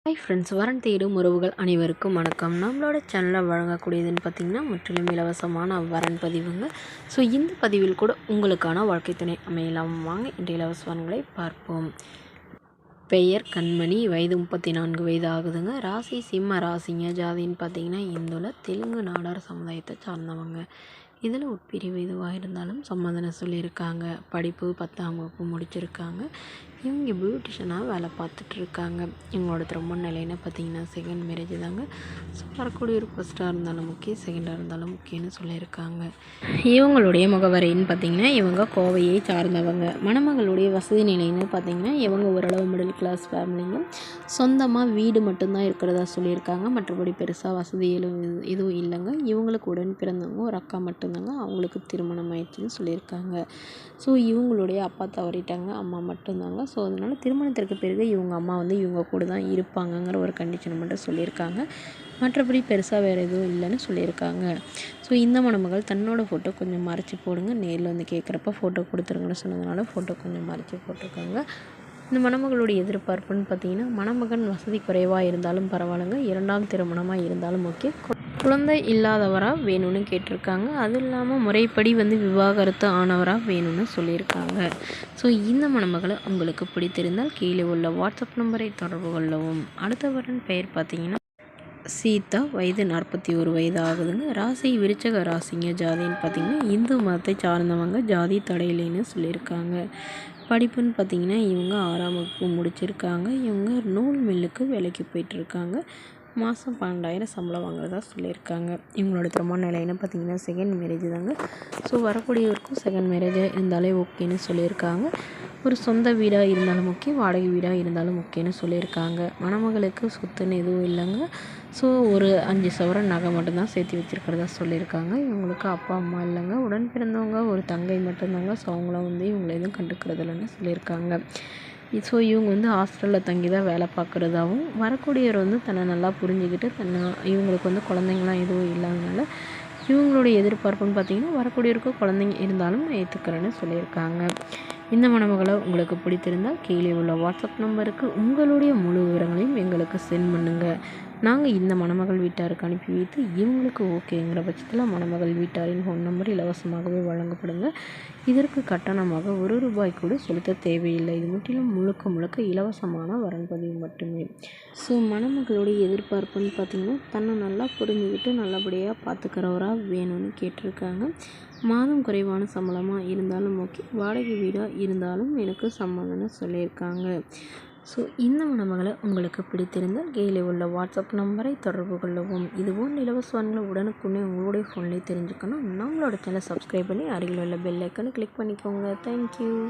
Hi friends, வரன் தேடும் உறவுகள் அனைவருக்கும் வணக்கம். நம்மளோட சேனலில் வழங்கக்கூடியதுன்னு பார்த்திங்கன்னா முற்றிலும் இலவசமான வரன் பதிவுங்க. ஸோ இந்த பதிவில் கூட உங்களுக்கான வாழ்க்கை துணை அமையலாம். வாங்க இன்றைய இலவச வரன்களை பார்ப்போம். பெயர் கண்மணி, வயது 34 வயது ஆகுதுங்க. ராசி சிம்ம ராசிங்க. ஜாதின்னு பார்த்திங்கன்னா இந்துல தெலுங்கு நாடார் சமுதாயத்தை சார்ந்தவங்க. இதில் உட்பிரிவு எதுவாக இருந்தாலும் சம்மதனம் சொல்லியிருக்காங்க. படிப்பு 10ஆம் வகுப்பு முடிச்சிருக்காங்க. இவங்க பியூட்டிஷனாக வேலை பார்த்துட்ருக்காங்க. இவங்களோட திருமண நிலைன்னு பார்த்திங்கன்னா செகண்ட் மேரேஜ் தாங்க. ஸோ வரக்கூடிய ஒரு ஃபஸ்ட்டாக இருந்தாலும் முக்கியம், செகண்டாக இருந்தாலும் முக்கியம்னு சொல்லியிருக்காங்க. இவங்களுடைய முகவரின்னு பார்த்திங்கன்னா இவங்க கோவையை சார்ந்தவங்க. மணமகளுடைய வசதி நிலைன்னு பார்த்திங்கன்னா இவங்க ஓரளவு மிடில் கிளாஸ் ஃபேமிலிங்க. சொந்தமாக வீடு மட்டும்தான் இருக்கிறதா சொல்லியிருக்காங்க. மற்றபடி பெருசாக வசதி எதுவும் இல்லைங்க. இவங்களுக்கு உடன் பிறந்தவங்க ஒரு அக்கா மட்டும்தாங்க. அவங்களுக்கு திருமணம் ஆயிடுச்சுன்னு சொல்லியிருக்காங்க. ஸோ இவங்களுடைய அப்பா தவறிட்டாங்க, அம்மா மட்டும்தாங்க. ஸோ அதனால் திருமணத்திற்கு பிறகு இவங்க அம்மா இவங்க கூட தான் இருப்பாங்கங்கிற ஒரு கண்டிஷனை மட்டும் சொல்லியிருக்காங்க. மற்றபடி பெருசாக வேறு எதுவும் இல்லைன்னு சொல்லியிருக்காங்க. ஸோ இந்த மணமகள் தன்னோட ஃபோட்டோ கொஞ்சம் மறைச்சி போடுங்க, நேரில் வந்து கேட்குறப்ப ஃபோட்டோ கொடுத்துருங்கன்னு சொன்னதுனால ஃபோட்டோ கொஞ்சம் மறைச்சி போட்டிருக்காங்க. இந்த மணமகளுடைய எதிர்பார்ப்புன்னு பார்த்திங்கன்னா மணமகன் வசதி குறைவாக இருந்தாலும் பரவாயில்லைங்க, 2ஆம் திருமணமாக இருந்தாலும் ஓகே, குழந்தை இல்லாதவராக வேணும்னு கேட்டிருக்காங்க. அதுவும் இல்லாமல் முறைப்படி விவாகரத்து ஆனவராக வேணும்னு சொல்லியிருக்காங்க. ஸோ இந்த மணமகளை உங்களுக்கு பிடித்திருந்தால் கீழே உள்ள வாட்ஸ்அப் நம்பரை தொடர்பு கொள்ளவும். அடுத்தவரின் பெயர் பார்த்திங்கன்னா சீதா, வயது 41 வயது ஆகுதுங்க. ராசி விருச்சக ராசிங்க. ஜாதின்னு பார்த்திங்கன்னா இந்து மதத்தை சார்ந்தவங்க. ஜாதி தடையிலேன்னு சொல்லியிருக்காங்க. படிப்புன்னு பார்த்திங்கன்னா இவங்க 6ஆம் வகுப்பு முடிச்சிருக்காங்க. இவங்க நூல் மில்லுக்கு வேலைக்கு போயிட்டுருக்காங்க. மாதம் 12,000 சம்பளம் வாங்குறதா சொல்லியிருக்காங்க. இவங்களோட திருமண நிலைன்னு பார்த்திங்கன்னா செகண்ட் மேரேஜ் தாங்க. ஸோ வரக்கூடியவருக்கும் செகண்ட் மேரேஜாக இருந்தாலே ஓகேன்னு சொல்லியிருக்காங்க. ஒரு சொந்த வீடாக இருந்தாலும் ஓகே, வாடகை வீடாக இருந்தாலும் ஓகேன்னு சொல்லியிருக்காங்க. மணமகளுக்கு சொத்துன்னு எதுவும் இல்லைங்க. ஸோ ஒரு 5 சவரன் நகை மட்டும்தான் சேர்த்து வச்சுருக்கிறதா சொல்லியிருக்காங்க. இவங்களுக்கு அப்பா அம்மா இல்லைங்க. உடன் பிறந்தவங்க ஒரு தங்கை மட்டும்தாங்க. ஸோ அவங்களும் இவங்களை எதுவும் கண்டுக்கிறது இல்லைன்னு சொல்லியிருக்காங்க. ஸோ இவங்க ஹாஸ்டலில் தங்கி தான் வேலை பார்க்குறதாகவும், வரக்கூடியவர் தன்னை நல்லா புரிஞ்சுக்கிட்டு இவங்களுக்கு குழந்தைங்களாம் எதுவும் இல்லாதனால இவங்களுடைய எதிர்பார்ப்புன்னு பார்த்திங்கன்னா வரக்கூடியவருக்கு குழந்தைங்க இருந்தாலும் ஏற்றுக்கிறேன்னு சொல்லியிருக்காங்க. இந்த மணமகளை உங்களுக்கு பிடித்திருந்தால் கீழே உள்ள வாட்ஸ்அப் நம்பருக்கு உங்களுடைய முழு விவரங்களையும் எங்களுக்கு சென்ட் பண்ணுங்கள். நாங்கள் இந்த மணமகள் வீட்டாருக்கு அனுப்பி வைத்து இவங்களுக்கு ஓகேங்கிற பட்சத்தில் மணமகள் வீட்டாரின் ஃபோன் நம்பர் இலவசமாகவே வழங்கப்படுங்க. இதற்கு கட்டணமாக ₹1 கூட செலுத்த தேவையில்லை. இது முற்றிலும் முழுக்க இலவசமான வரன் பதிவு மட்டுமே. ஸோ மணமகளுடைய எதிர்பார்ப்புன்னு பார்த்திங்கன்னா தன்னை நல்லா புரிஞ்சுக்கிட்டு நல்லபடியாக பார்த்துக்கிறவராக வேணும்னு கேட்டிருக்காங்க. மாதம் குறைவான சம்பளமாக இருந்தாலும் ஓகே, வாடகை வீடாக இருந்தாலும் எனக்கு சம்மதம்னு சொல்லியிருக்காங்க. ஸோ இந்த மணமகளை உங்களுக்கு பிடித்திருந்தால் கீழே உள்ள வாட்ஸ்அப் நம்பரை தொடர்பு கொள்ளவும். இதுபோன்ற இலவச வரன்களை உடனுக்குடனே உங்களுடைய ஃபோன்லேயே தெரிஞ்சுக்கணும். நம்மளோட சேனலை சப்ஸ்கிரைப் பண்ணி அருகில் உள்ள பெல் ஐக்கானை கிளிக் பண்ணிக்கோங்க. தேங்க்யூ.